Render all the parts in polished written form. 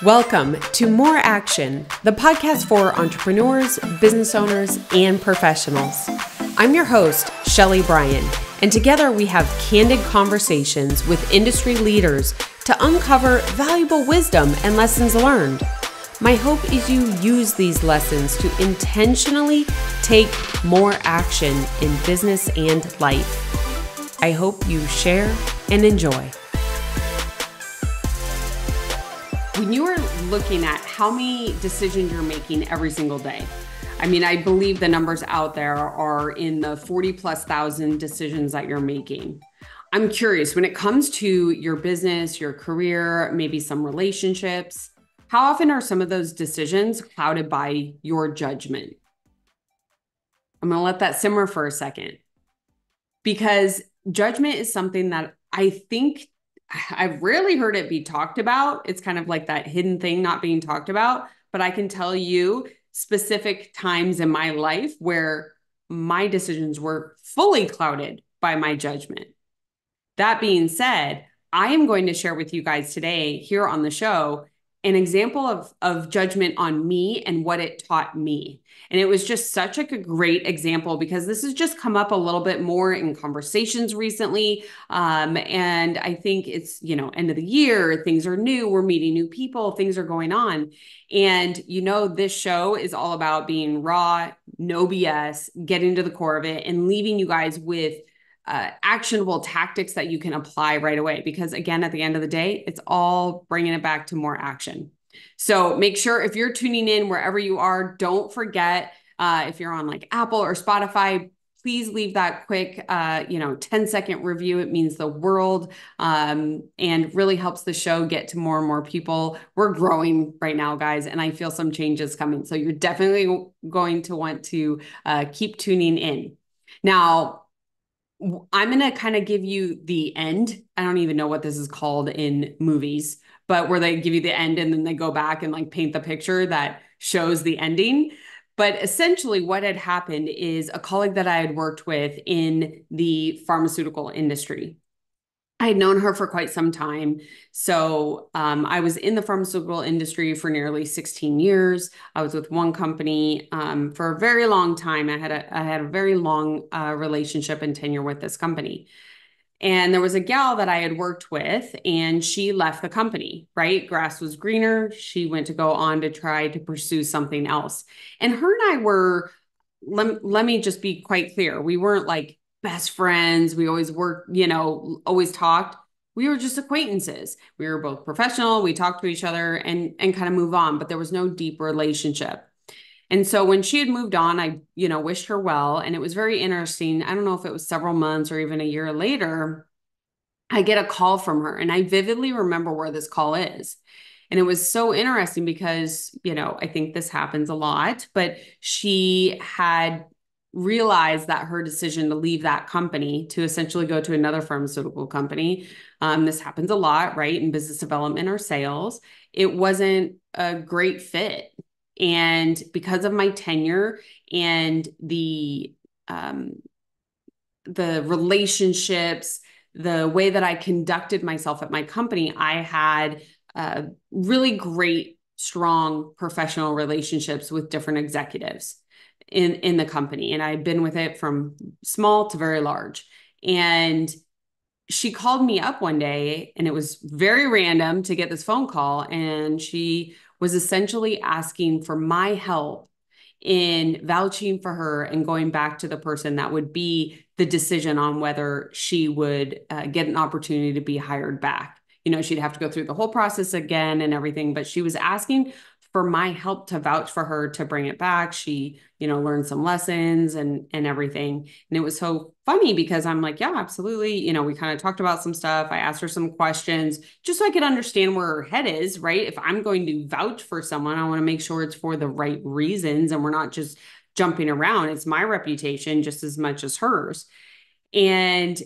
Welcome to More Action, the podcast for entrepreneurs, business owners, and professionals. I'm your host, Shelly Bryan, and together we have candid conversations with industry leaders to uncover valuable wisdom and lessons learned. My hope is you use these lessons to intentionally take more action in business and life. I hope you share and enjoy. When you are looking at how many decisions you're making every single day, I believe the numbers out there are in the 40,000+ decisions that you're making. I'm curious, when it comes to your business, your career, maybe some relationships, how often are some of those decisions clouded by your judgment? I'm going to let that simmer for a second, because judgment is something that I think I've rarely heard it be talked about. It's kind of like that hidden thing not being talked about, but I can tell you specific times in my life where my decisions were fully clouded by my judgment. That being said, I am going to share with you guys today here on the show an example of judgment on me and what it taught me. And it was just such a great example because this has just come up a little bit more in conversations recently. And I think it's, end of the year, things are new, we're meeting new people, things are going on. And, this show is all about being raw, no BS, getting to the core of it and leaving you guys with actionable tactics that you can apply right away. Because again, at the end of the day, it's all bringing it back to more action. So make sure if you're tuning in wherever you are, don't forget, if you're on like Apple or Spotify, please leave that quick, 10-second review. It means the world, and really helps the show get to more and more people. We're growing right now, guys, and I feel some changes coming. So you're definitely going to want to keep tuning in. Now, I'm going to kind of give you the end. I don't even know what this is called in movies, but where they give you the end and then they go back and like paint the picture that shows the ending. But essentially what had happened is a colleague that I had worked with in the pharmaceutical industry. I had known her for quite some time. So I was in the pharmaceutical industry for nearly 16 years. I was with one company for a very long time. I had a very long relationship and tenure with this company. And there was a gal that I had worked with and she left the company, right? Grass was greener. She went to go on to try to pursue something else. And her and I were, let me just be quite clear. We weren't like best friends. We always worked, always talked. We were just acquaintances. We were both professional. We talked to each other and kind of move on, but there was no deep relationship. And so when she had moved on, I, wished her well. And it was very interesting. I don't know if it was several months or even a year later, I get a call from her and I vividly remember where this call is. And it was so interesting because, I think this happens a lot, but she had realized that her decision to leave that company to essentially go to another pharmaceutical company, this happens a lot, right? In business development or sales, it wasn't a great fit. And because of my tenure and the relationships, the way that I conducted myself at my company, I had really great, strong professional relationships with different executives in the company. And I've been with it from small to very large. And she called me up one day and it was very random to get this phone call. And she was essentially asking for my help in vouching for her and going back to the person that would be the decision on whether she would get an opportunity to be hired back. She'd have to go through the whole process again and everything, but she was asking for my help to vouch for her to bring it back. She, learned some lessons and everything. And it was so funny because I'm like, yeah, absolutely. We kind of talked about some stuff. I asked her some questions just so I could understand where her head is, right? If I'm going to vouch for someone, I want to make sure it's for the right reasons and we're not just jumping around. It's my reputation just as much as hers. And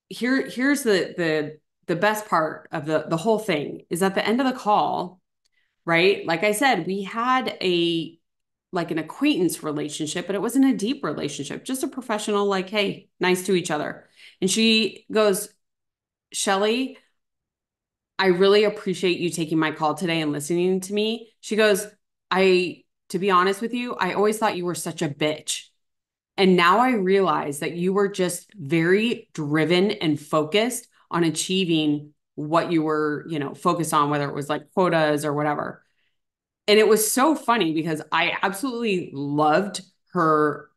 here's the best part of the whole thing is at the end of the call, right? Like I said, we had an acquaintance relationship, but it wasn't a deep relationship, just a professional, like, hey, nice to each other. And she goes, Shelly, I really appreciate you taking my call today and listening to me. She goes, to be honest with you, I always thought you were such a bitch. And now I realize that you were just very driven and focused on achieving what you were, focused on, whether it was like quotas or whatever. And it was so funny because I absolutely loved her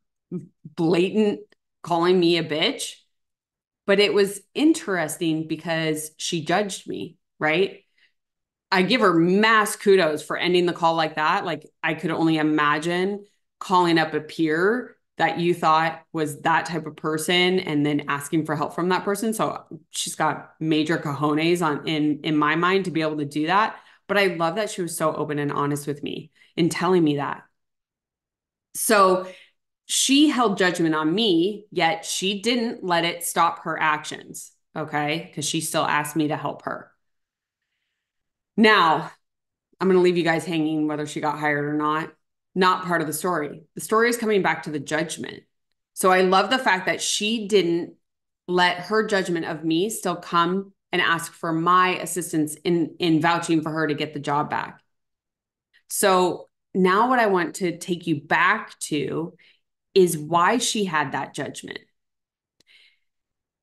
blatant calling me a bitch, but it was interesting because she judged me, right? I give her mass kudos for ending the call like that. Like I could only imagine calling up a peer that you thought was that type of person and then asking for help from that person. So she's got major cojones in my mind to be able to do that. But I love that she was so open and honest with me in telling me that. So she held judgment on me, yet she didn't let it stop her actions. Okay. Because she still asked me to help her. Now, I'm going to leave you guys hanging whether she got hired or not. Not part of the story. The story is coming back to the judgment. So I love the fact that she didn't let her judgment of me still come and ask for my assistance in vouching for her to get the job back. So now what I want to take you back to is why she had that judgment.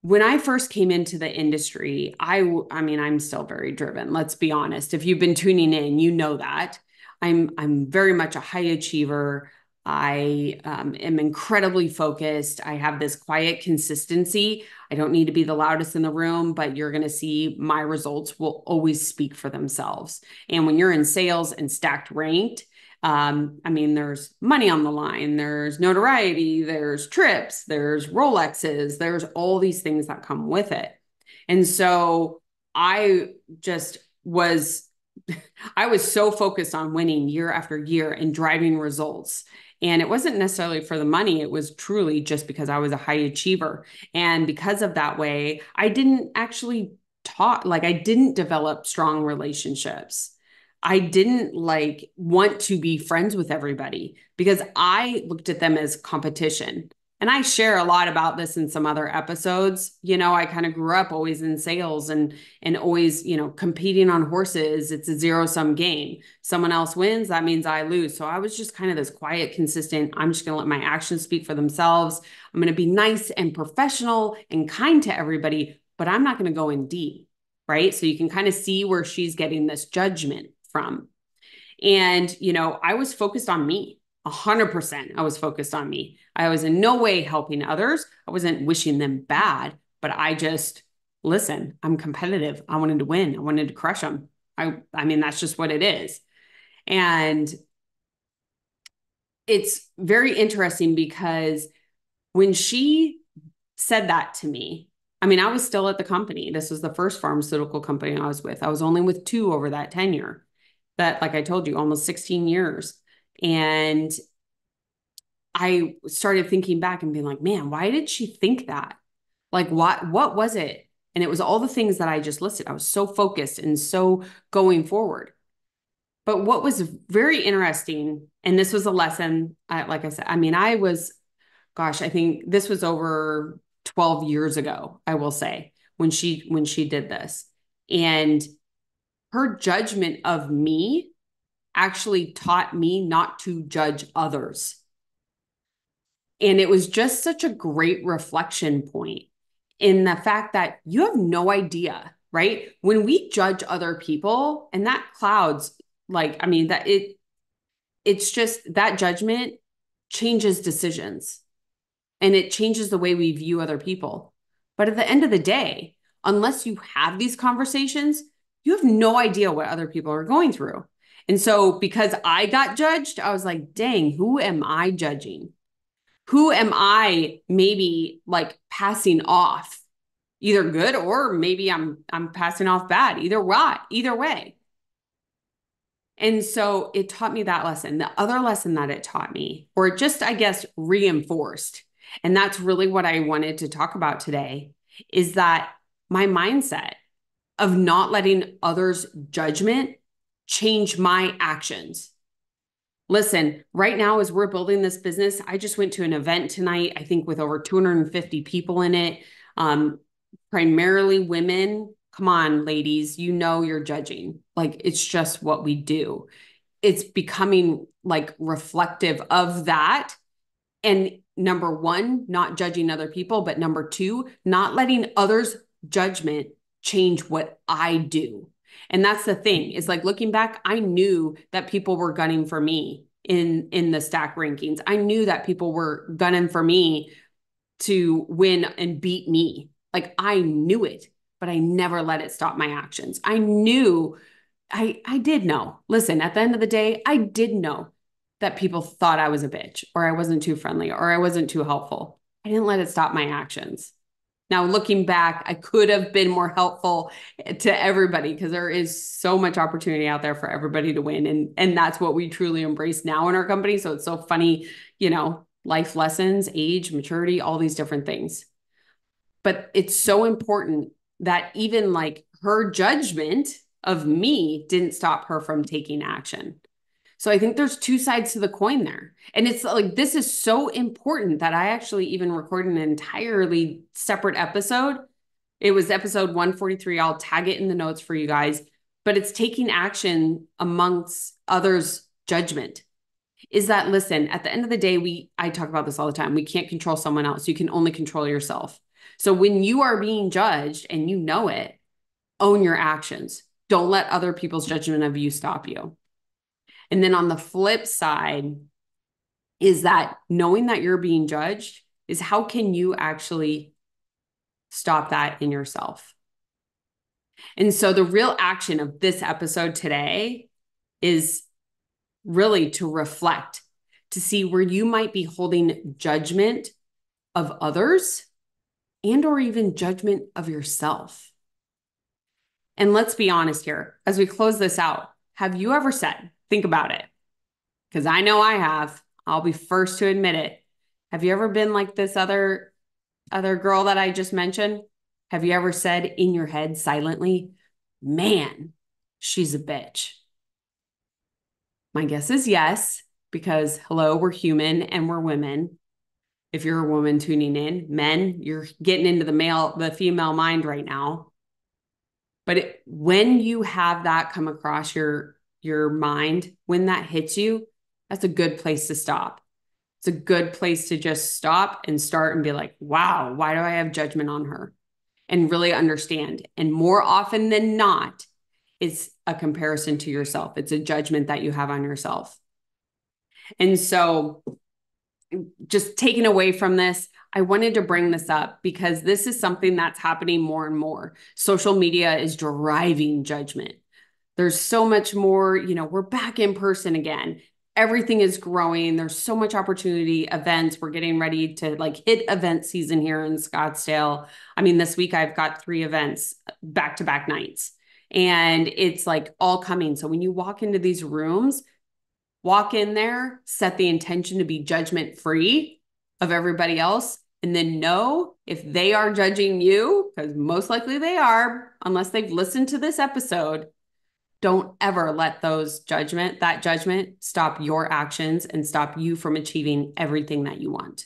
When I first came into the industry, I mean, I'm still very driven. Let's be honest. If you've been tuning in, you know that I'm very much a high achiever. I am incredibly focused. I have this quiet consistency. I don't need to be the loudest in the room, but you're going to see my results will always speak for themselves. And when you're in sales and stacked ranked, I mean, there's money on the line, there's notoriety, there's trips, there's Rolexes, there's all these things that come with it. And so I just was, I was so focused on winning year after year and driving results. And it wasn't necessarily for the money. It was truly just because I was a high achiever. And because of that way, I didn't actually talk, like I didn't develop strong relationships. I didn't like want to be friends with everybody because I looked at them as competition. And I share a lot about this in some other episodes. I kind of grew up always in sales and always, competing on horses. It's a zero-sum game. Someone else wins, that means I lose. So I was just kind of this quiet, consistent, I'm just going to let my actions speak for themselves. I'm going to be nice and professional and kind to everybody, but I'm not going to go in deep, right? So you can kind of see where she's getting this judgment from. And, I was focused on me. 100% I was focused on me. I was in no way helping others. I wasn't wishing them bad, but I just, listen, I'm competitive. I wanted to win. I wanted to crush them. I mean, that's just what it is. And it's very interesting because when she said that to me, I mean, I was still at the company. This was the first pharmaceutical company I was with. I was only with two over that tenure. That, like I told you, almost 16 years. And I started thinking back and being like, man, why did she think that? Like, what was it? And it was all the things that I just listed. I was so focused and so going forward. But what was very interesting, and this was a lesson, like I said, I mean, I think this was over 12 years ago, I will say, when she did this. And her judgment of me actually taught me not to judge others. And it was just such a great reflection point in the fact that you have no idea, right? When we judge other people and that clouds, like, I mean, it's just that judgment changes decisions and it changes the way we view other people. But at the end of the day, unless you have these conversations, you have no idea what other people are going through. And so because I got judged, I was like, dang, who am I judging? Who am I maybe like passing off? Either good or maybe I'm passing off bad. Either way. And so it taught me that lesson. The other lesson that it taught me, or just, I guess, reinforced, and that's really what I wanted to talk about today, is that my mindset of not letting others' judgment change my actions. Listen, right now, as we're building this business, I just went to an event tonight, I think with over 250 people in it, primarily women, come on, ladies, you know, you're judging. Like, it's just what we do. It's becoming like reflective of that. And number one, not judging other people, but number two, not letting others' judgment change what I do. And that's the thing, is like looking back, I knew that people were gunning for me in the stack rankings. I knew that people were gunning for me to win and beat me. Like, I knew it, but I never let it stop my actions. I knew, I did know. Listen, at the end of the day, I did know that people thought I was a bitch, or I wasn't too friendly, or I wasn't too helpful. I didn't let it stop my actions. Now, looking back, I could have been more helpful to everybody, because there is so much opportunity out there for everybody to win. And that's what we truly embrace now in our company. So it's so funny, you know, life lessons, age, maturity, all these different things. But it's so important that even like her judgment of me didn't stop her from taking action. So I think there's two sides to the coin there. And it's like, this is so important that I actually even recorded an entirely separate episode. It was episode 143. I'll tag it in the notes for you guys, but it's taking action amongst others' judgment. Is that, listen, at the end of the day, I talk about this all the time. We can't control someone else. You can only control yourself. So when you are being judged and you know it, own your actions. Don't let other people's judgment of you stop you. And then on the flip side is that knowing that you're being judged is, how can you actually stop that in yourself? And so the real action of this episode today is really to reflect, to see where you might be holding judgment of others and or even judgment of yourself. And let's be honest here, as we close this out, have you ever said, think about it, because I know I have, I'll be first to admit it. Have you ever been like this other girl that I just mentioned? Have you ever said in your head silently, man, she's a bitch? My guess is yes, because hello, we're human and we're women. If you're a woman tuning in, men, you're getting into the female mind right now. But when you have that come across your mind, when that hits you, that's a good place to stop. It's a good place to just stop and start and be like, wow, why do I have judgment on her? And really understand. And more often than not, it's a comparison to yourself. It's a judgment that you have on yourself. And so just taking away from this, I wanted to bring this up because this is something that's happening more and more. Social media is driving judgment. There's so much more, you know, we're back in person again. Everything is growing. There's so much opportunity, events. We're getting ready to like hit event season here in Scottsdale. I mean, this week I've got 3 events back-to-back nights, and it's like all coming. So when you walk into these rooms, walk in there, set the intention to be judgment-free of everybody else, and then know if they are judging you, because most likely they are, unless they've listened to this episode, don't ever let that judgment stop your actions and stop you from achieving everything that you want.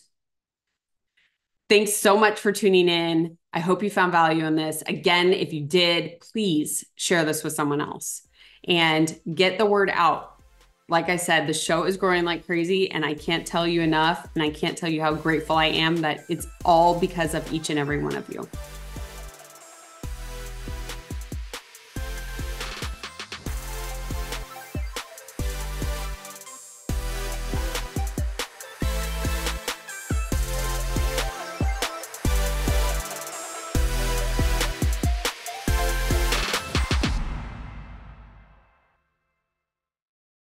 Thanks so much for tuning in. I hope you found value in this. Again, if you did, please share this with someone else and get the word out. Like I said, the show is growing like crazy, and I can't tell you enough, and I can't tell you how grateful I am that it's all because of each and every one of you.